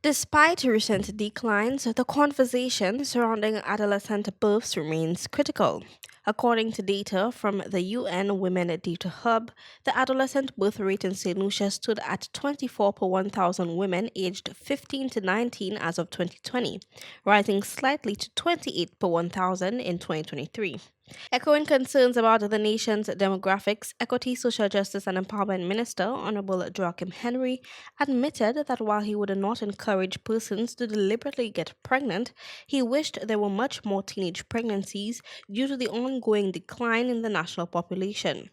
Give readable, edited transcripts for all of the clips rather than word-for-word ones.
Despite recent declines, the conversation surrounding adolescent births remains critical. According to data from the UN Women Data Hub, the adolescent birth rate in St. Lucia stood at 24 per 1,000 women aged 15 to 19 as of 2020, rising slightly to 28 per 1,000 in 2023. Echoing concerns about the nation's demographics, Equity, Social Justice and Empowerment Minister Hon Joachim Henry admitted that while he would not encourage persons to deliberately get pregnant, he wished there were much more teenage pregnancies due to the ongoing decline in the national population.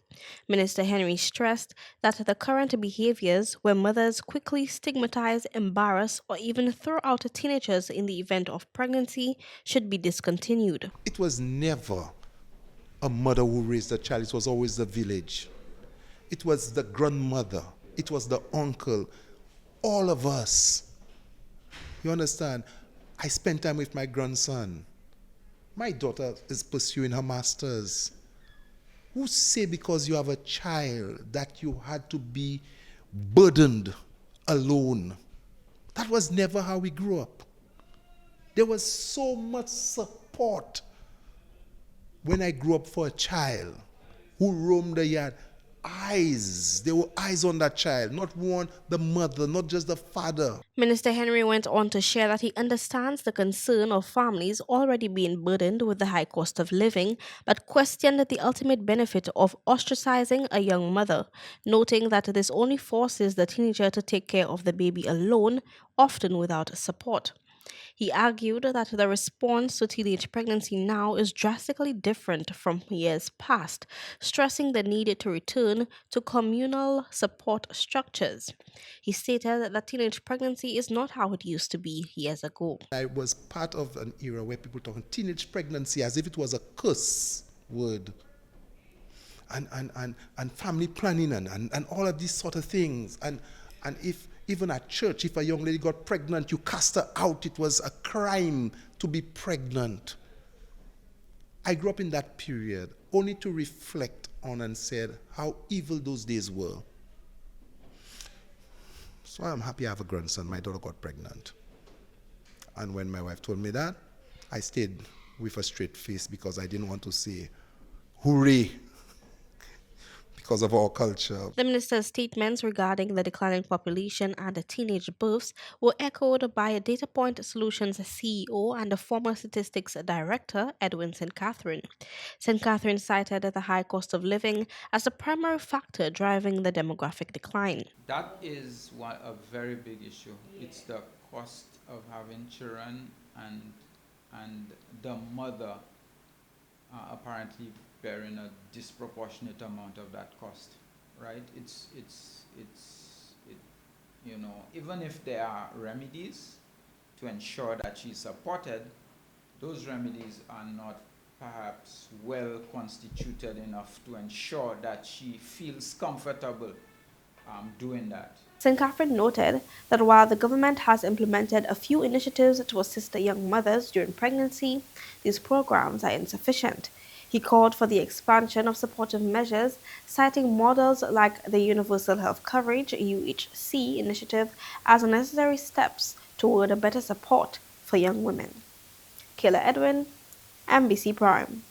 Minister Henry stressed that the current behaviors where mothers quickly stigmatize, embarrass, or even throw out teenagers in the event of pregnancy should be discontinued. It was never a mother who raised a child, it was always the village. It was the grandmother, it was the uncle, all of us. You understand? I spent time with my grandson. My daughter is pursuing her master's. Who say because you have a child that you had to be burdened alone? That was never how we grew up. There was so much support when I grew up for a child who roamed the yard. There were eyes on that child, not one, the mother, not just the father. Minister Henry went on to share that he understands the concern of families already being burdened with the high cost of living, but questioned the ultimate benefit of ostracizing a young mother, noting that this only forces the teenager to take care of the baby alone, often without support. He argued that the response to teenage pregnancy now is drastically different from years past, stressing the need to return to communal support structures. He stated that teenage pregnancy is not how it used to be years ago. I was part of an era where people talking teenage pregnancy as if it was a curse word. And family planning and all of these sort of things. And if even at church, if a young lady got pregnant, you cast her out. It was a crime to be pregnant. I grew up in that period only to reflect on and said how evil those days were. So I'm happy I have a grandson. My daughter got pregnant. And when my wife told me that, I stayed with a straight face because I didn't want to say, hooray, because of our culture. The minister's statements regarding the declining population and the teenage births were echoed by a Data Point Solutions CEO and the former statistics director, Edwin St. Catherine. St. Catherine cited the high cost of living as the primary factor driving the demographic decline. That is a very big issue. It's the cost of having children and the mother apparently bearing a disproportionate amount of that cost, right? Even if there are remedies to ensure that she's supported, those remedies are not perhaps well constituted enough to ensure that she feels comfortable doing that. St. Catherine noted that while the government has implemented a few initiatives to assist the young mothers during pregnancy, these programs are insufficient. He called for the expansion of supportive measures, citing models like the Universal Health Coverage UHC initiative as necessary steps toward a better support for young women. Kayla Edwin, MBC Prime.